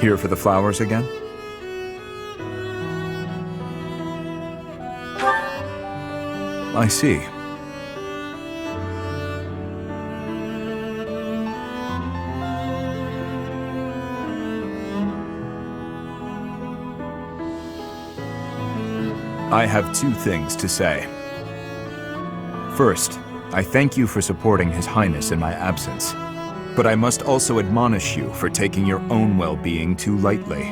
Here for the flowers again? I see. I have two things to say. First, I thank you for supporting His Highness in my absence, but I must also admonish you for taking your own well-being too lightly.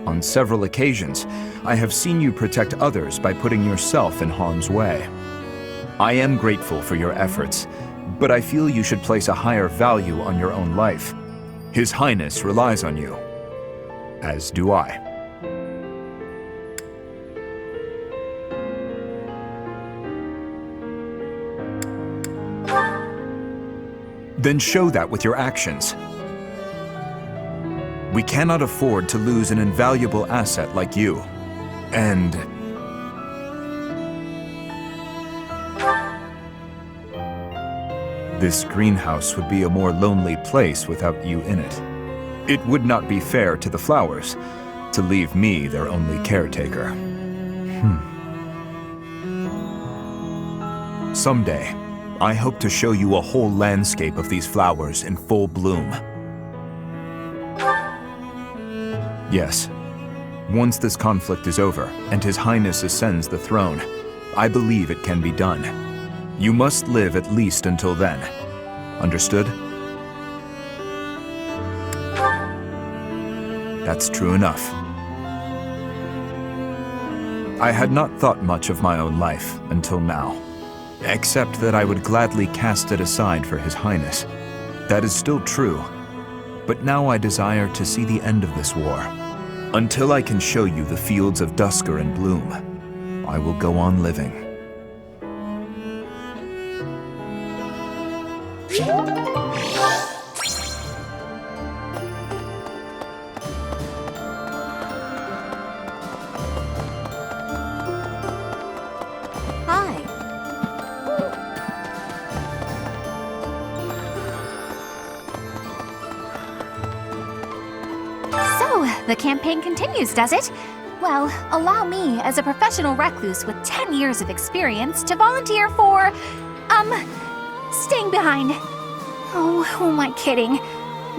On several occasions, I have seen you protect others by putting yourself in harm's way. I am grateful for your efforts, but I feel you should place a higher value on your own life. His Highness relies on you, as do I. Then show that with your actions. We cannot afford to lose an invaluable asset like you. And this greenhouse would be a more lonely place without you in it. It would not be fair to the flowers to leave me their only caretaker. Someday, I hope to show you a whole landscape of these flowers in full bloom. Yes, once this conflict is over and His Highness ascends the throne, I believe it can be done. You must live at least until then. Understood? That's true enough. I had not thought much of my own life until now. Except that I would gladly cast it aside for His Highness. That is still true. But now I desire to see the end of this war. Until I can show you the fields of Dusker in bloom, I will go on living. The campaign continues, does it? Well, allow me, as a professional recluse with 10 years of experience, to volunteer for, staying behind. Oh, who am I kidding?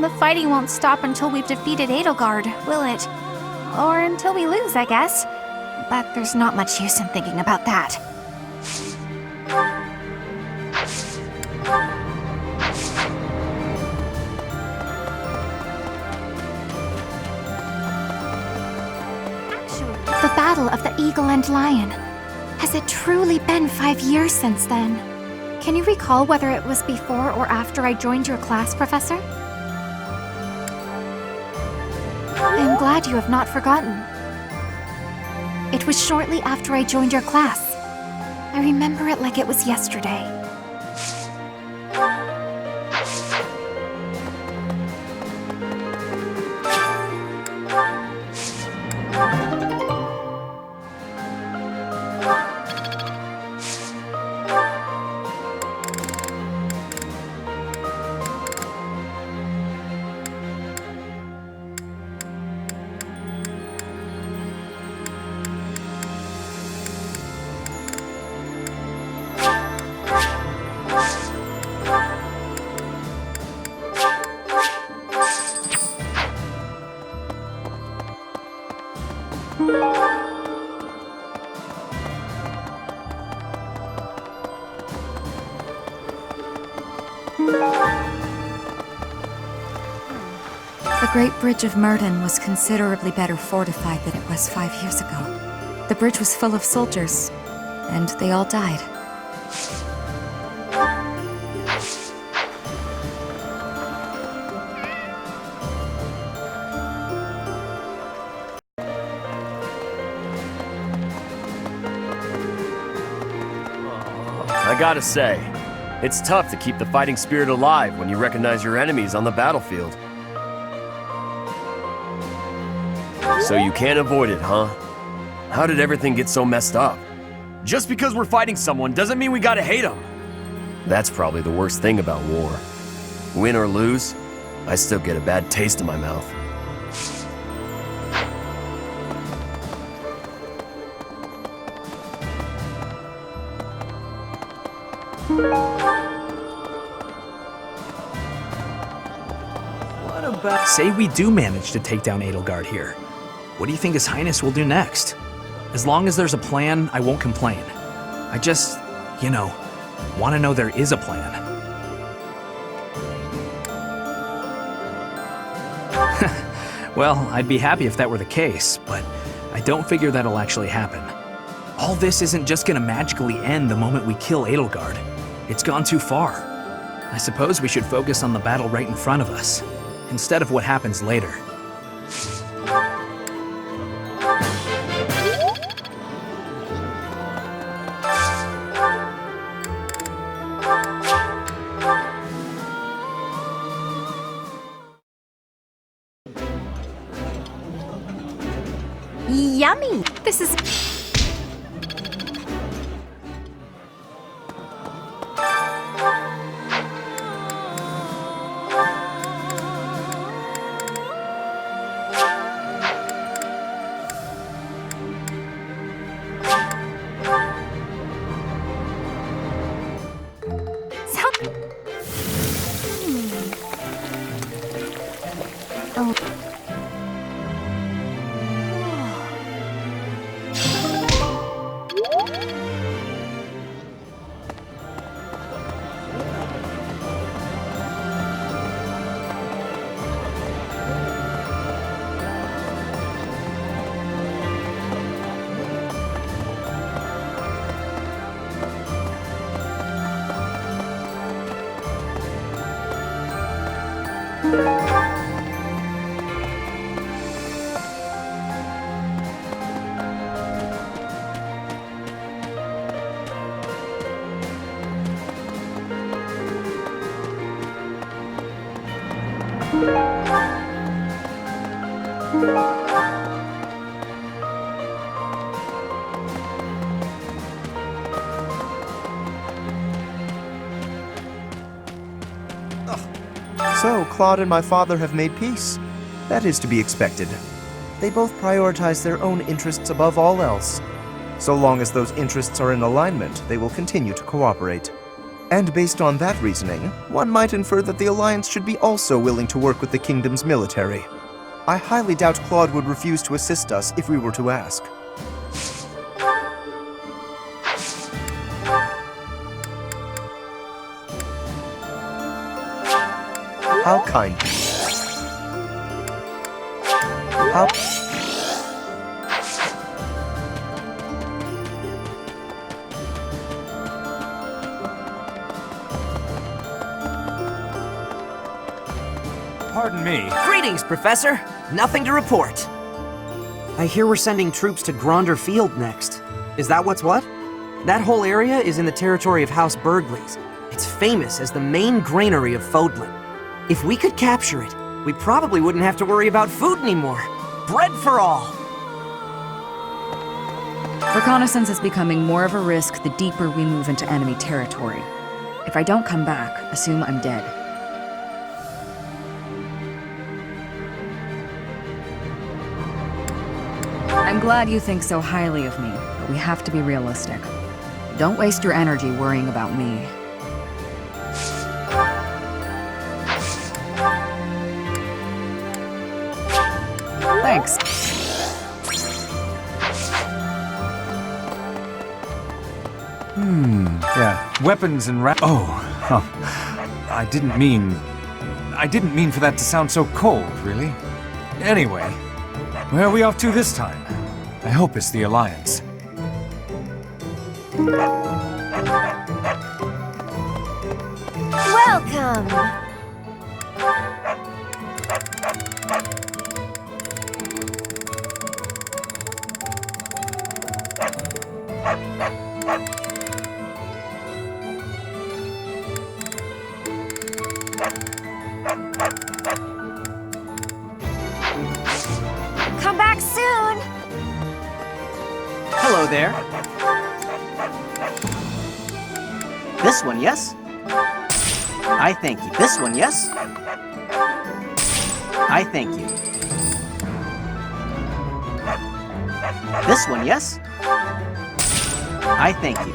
The fighting won't stop until we've defeated Edelgard, will it? Or until we lose, I guess. But there's not much use in thinking about that. The Battle of the Eagle and Lion. Has it truly been 5 years since then? Can you recall whether it was before or after I joined your class, Professor? I am glad you have not forgotten. It was shortly after I joined your class. I remember it like it was yesterday. The Great Bridge of Murden was considerably better fortified than it was 5 years ago. The bridge was full of soldiers, and they all died. I gotta say, it's tough to keep the fighting spirit alive when you recognize your enemies on the battlefield. So you can't avoid it, huh? How did everything get so messed up? Just because we're fighting someone doesn't mean we gotta hate them. That's probably the worst thing about war. Win or lose, I still get a bad taste in my mouth. What about... Say we do manage to take down Edelgard here. What do you think His Highness will do next? As long as there's a plan, I won't complain. I just, want to know there is a plan. Well, I'd be happy if that were the case, but I don't figure that'll actually happen. All this isn't just gonna magically end the moment we kill Edelgard. It's gone too far. I suppose we should focus on the battle right in front of us, instead of what happens later. Yummy! This is... So, Claude and my father have made peace. That is to be expected. They both prioritize their own interests above all else. So long as those interests are in alignment, they will continue to cooperate. And based on that reasoning, one might infer that the Alliance should be also willing to work with the Kingdom's military. I highly doubt Claude would refuse to assist us if we were to ask. How kind. How... Pardon me. Greetings, Professor. Nothing to report. I hear we're sending troops to Gronder Field next. Is that what's what? That whole area is in the territory of House Burgleys. It's famous as the main granary of Fodlan. If we could capture it, we probably wouldn't have to worry about food anymore. Bread for all! Reconnaissance is becoming more of a risk the deeper we move into enemy territory. If I don't come back, assume I'm dead. I'm glad you think so highly of me, but we have to be realistic. Don't waste your energy worrying about me. Thanks. Yeah, weapons and I didn't mean for that to sound so cold, really. Anyway, where are we off to this time? I hope it's the Alliance. Welcome! Come back soon! Hello there. This one, yes? I thank you. This one, yes? I thank you. This one, yes? I thank you.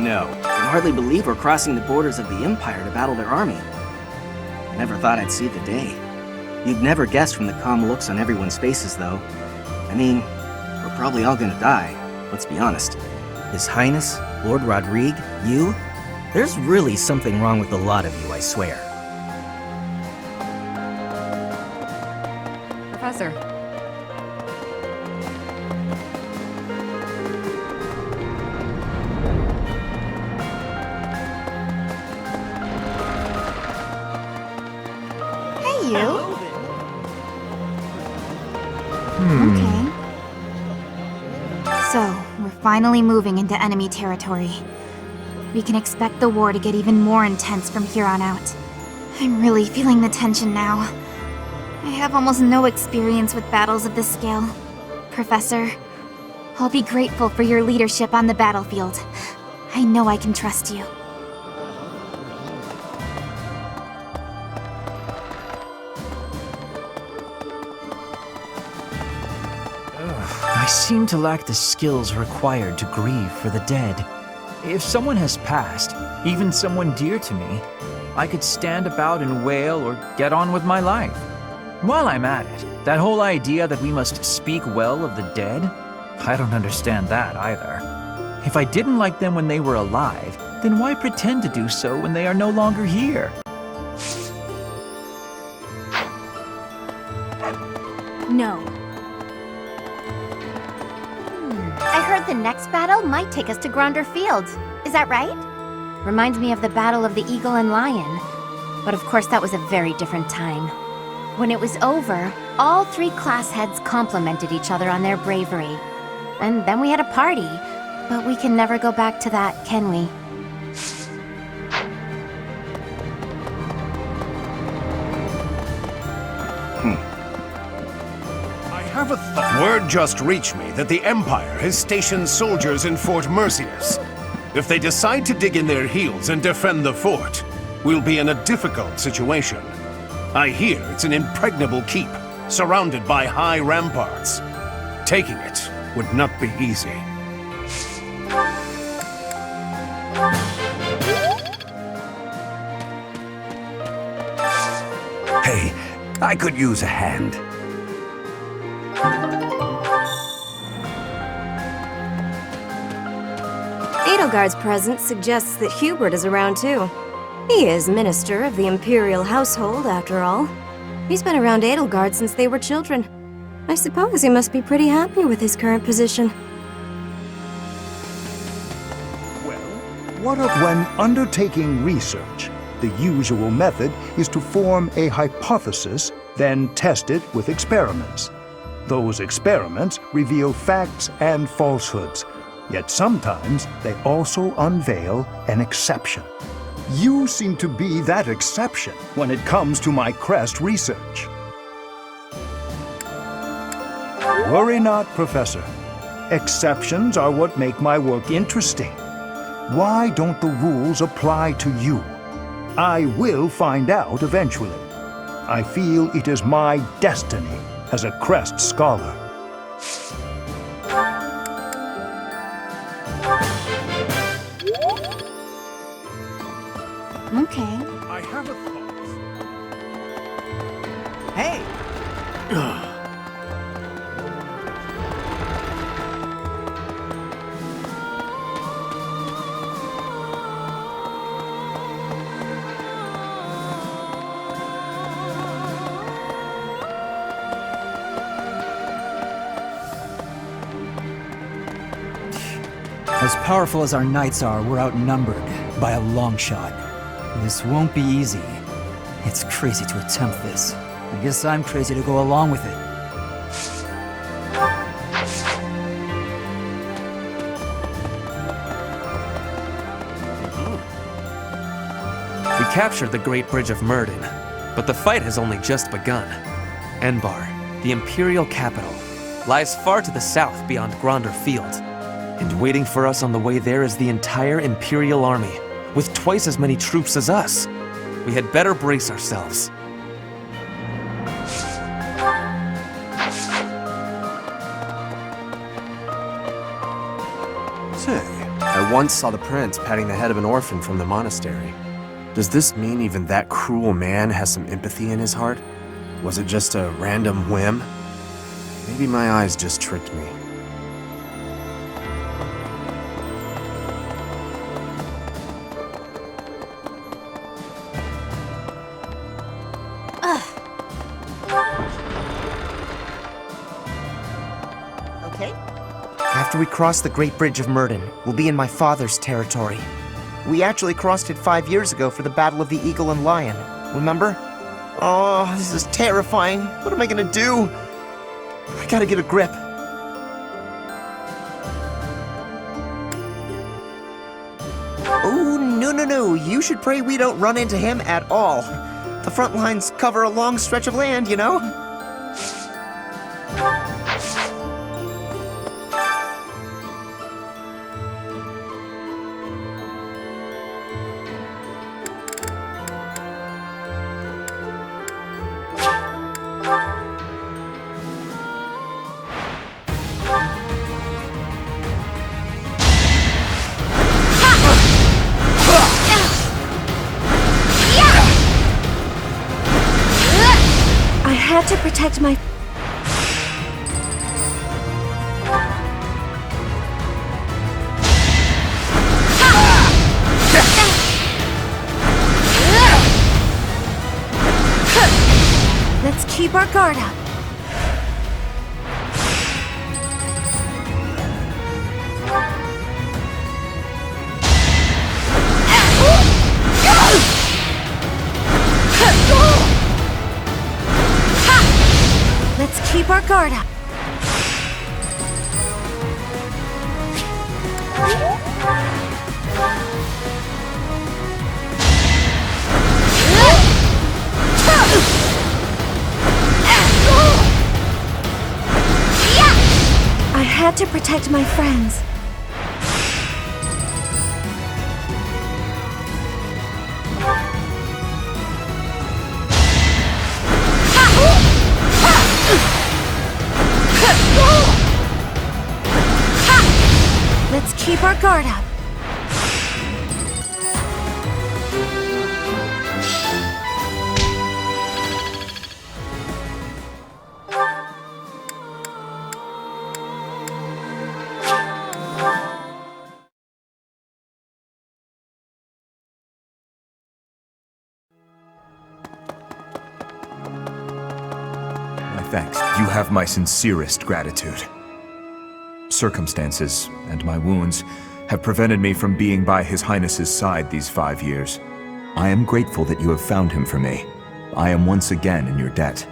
No. I can hardly believe we're crossing the borders of the Empire to battle their army. I never thought I'd see the day. You'd never guess from the calm looks on everyone's faces, though. I mean, we're probably all gonna die, let's be honest. His Highness, Lord Rodrigue, you? There's really something wrong with a lot of you, I swear. Professor. Hey, you. Okay. So, we're finally moving into enemy territory. We can expect the war to get even more intense from here on out. I'm really feeling the tension now. I have almost no experience with battles of this scale. Professor, I'll be grateful for your leadership on the battlefield. I know I can trust you. I seem to lack the skills required to grieve for the dead. If someone has passed, even someone dear to me, I could stand about and wail or get on with my life. While I'm at it, that whole idea that we must speak well of the dead, I don't understand that either. If I didn't like them when they were alive, then why pretend to do so when they are no longer here? No. I heard the next battle might take us to Gronder Field. Is that right? Reminds me of the Battle of the Eagle and Lion. But of course that was a very different time. When it was over, all three class heads complimented each other on their bravery. And then we had a party. But we can never go back to that, can we? I have a thought. Word just reached me that the Empire has stationed soldiers in Fort Mercius. If they decide to dig in their heels and defend the fort, we'll be in a difficult situation. I hear it's an impregnable keep, surrounded by high ramparts. Taking it would not be easy. Hey, I could use a hand. Edelgard's presence suggests that Hubert is around too. He is Minister of the Imperial Household, after all. He's been around Edelgard since they were children. I suppose he must be pretty happy with his current position. What of when undertaking research? The usual method is to form a hypothesis, then test it with experiments. Those experiments reveal facts and falsehoods, yet sometimes they also unveil an exception. You seem to be that exception when it comes to my crest research. Worry not, Professor. Exceptions are what make my work interesting. Why don't the rules apply to you? I will find out eventually. I feel it is my destiny as a crest scholar. Okay. I have a thought. Hey! As powerful as our knights are, we're outnumbered by a long shot. This won't be easy. It's crazy to attempt this. I guess I'm crazy to go along with it. We captured the Great Bridge of Myrden, but the fight has only just begun. Enbar, the Imperial capital, lies far to the south beyond Gronder Field. And waiting for us on the way there is the entire Imperial army, with twice as many troops as us. We had better brace ourselves. Say, I once saw the prince patting the head of an orphan from the monastery. Does this mean even that cruel man has some empathy in his heart? Was it just a random whim? Maybe my eyes just tricked me. Okay. After we cross the Great Bridge of Murden, we'll be in my father's territory. We actually crossed it 5 years ago for the Battle of the Eagle and Lion. Remember? Oh, this is terrifying. What am I gonna do? I gotta get a grip. Oh, no. You should pray we don't run into him at all. The front lines cover a long stretch of land, you know? I had to protect my... Let's keep our guard up. Let's keep our guard up. I had to protect my friends. Let's keep our guard up. My thanks. You have my sincerest gratitude. Circumstances and my wounds have prevented me from being by His Highness's side these 5 years. I am grateful that you have found him for me. I am once again in your debt.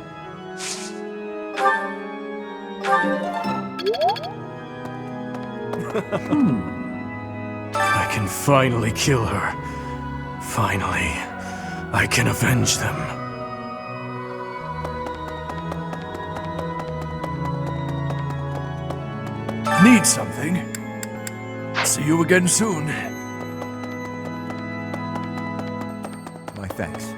I can finally kill her. Finally, I can avenge them. Need something? See you again soon. My thanks.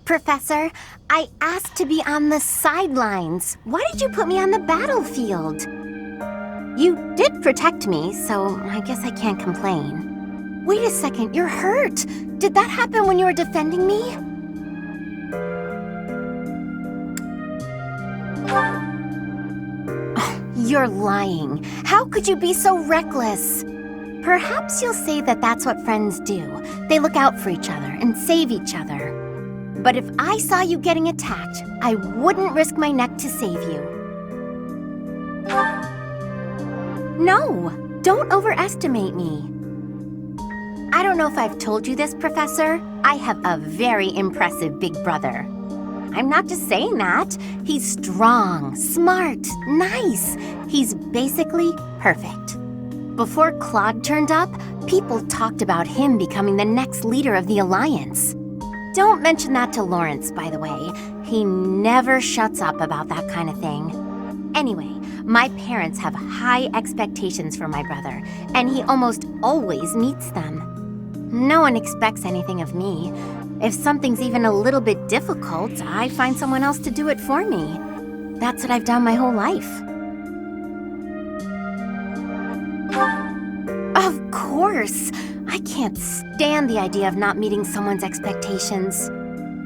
Professor, I asked to be on the sidelines. Why did you put me on the battlefield? You did protect me, so I guess I can't complain. Wait a second, you're hurt. Did that happen when you were defending me? Oh, you're lying. How could you be so reckless? Perhaps you'll say that that's what friends do. They look out for each other and save each other. But if I saw you getting attacked, I wouldn't risk my neck to save you. No, don't overestimate me. I don't know if I've told you this, Professor. I have a very impressive big brother. I'm not just saying that. He's strong, smart, nice. He's basically perfect. Before Claude turned up, people talked about him becoming the next leader of the Alliance. Don't mention that to Lawrence, by the way. He never shuts up about that kind of thing. Anyway, my parents have high expectations for my brother, and he almost always meets them. No one expects anything of me. If something's even a little bit difficult, I find someone else to do it for me. That's what I've done my whole life. Of course! I can't stand the idea of not meeting someone's expectations.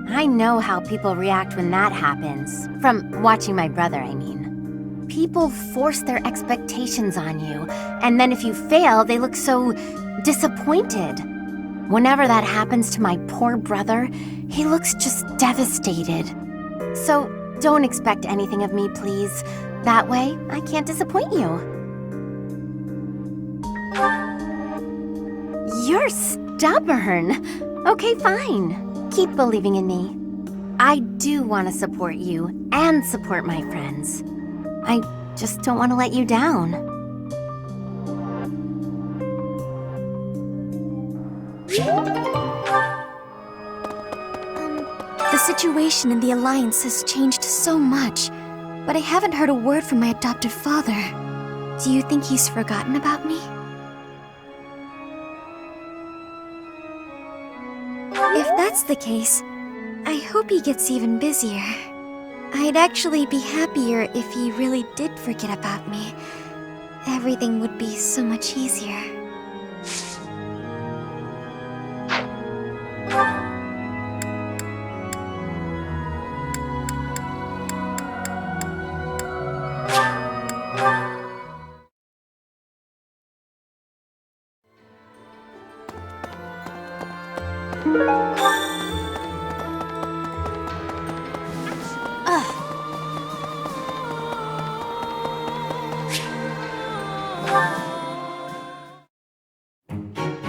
I know how people react when that happens. From watching my brother, I mean. People force their expectations on you, and then if you fail, they look so disappointed. Whenever that happens to my poor brother, he looks just devastated. So don't expect anything of me, please. That way, I can't disappoint you. You're stubborn. Okay, fine. Keep believing in me. I do want to support you and support my friends. I just don't want to let you down. The situation in the Alliance has changed so much, but I haven't heard a word from my adopted father. Do you think he's forgotten about me? If that's the case, I hope he gets even busier. I'd actually be happier if he really did forget about me. Everything would be so much easier.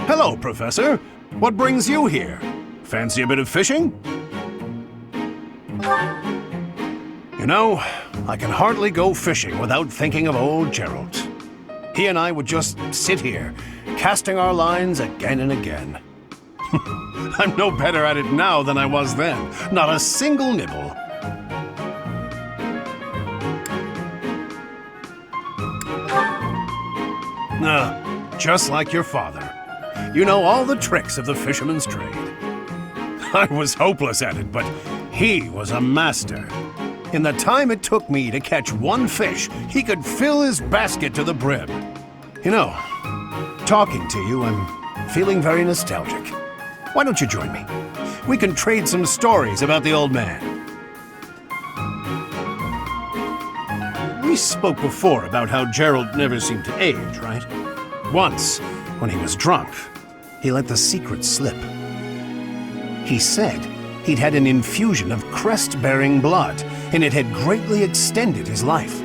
Hello, Professor. What brings you here? Fancy a bit of fishing? You know, I can hardly go fishing without thinking of old Gerald. He and I would just sit here, casting our lines again and again. I'm no better at it now than I was then. Not a single nibble. Just like your father. You know all the tricks of the fisherman's trade. I was hopeless at it, but he was a master. In the time it took me to catch one fish, he could fill his basket to the brim. You know, talking to you, I'm feeling very nostalgic. Why don't you join me? We can trade some stories about the old man. We spoke before about how Gerald never seemed to age, right? Once, when he was drunk, he let the secret slip. He said he'd had an infusion of crest-bearing blood, and it had greatly extended his life.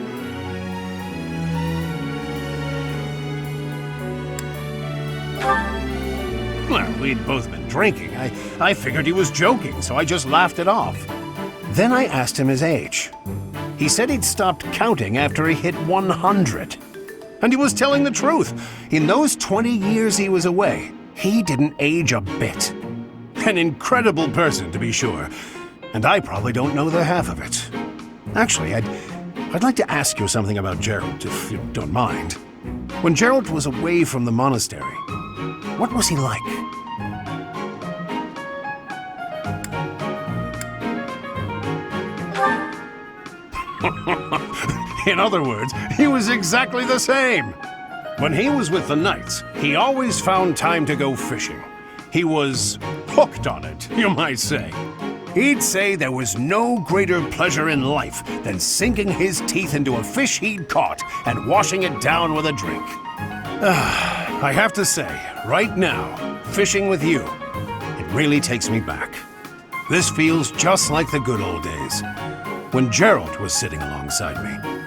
Well, we'd both been drinking. I figured he was joking, so I just laughed it off. Then I asked him his age. He said he'd stopped counting after he hit 100. And he was telling the truth. In those 20 years he was away, he didn't age a bit. An incredible person, to be sure. And I probably don't know the half of it. Actually, I'd like to ask you something about Gerald, if you don't mind. When Gerald was away from the monastery, what was he like? In other words, he was exactly the same. When he was with the Knights, he always found time to go fishing. He was hooked on it, you might say. He'd say there was no greater pleasure in life than sinking his teeth into a fish he'd caught and washing it down with a drink. I have to say, right now, fishing with you, it really takes me back. This feels just like the good old days, when Gerald was sitting alongside me.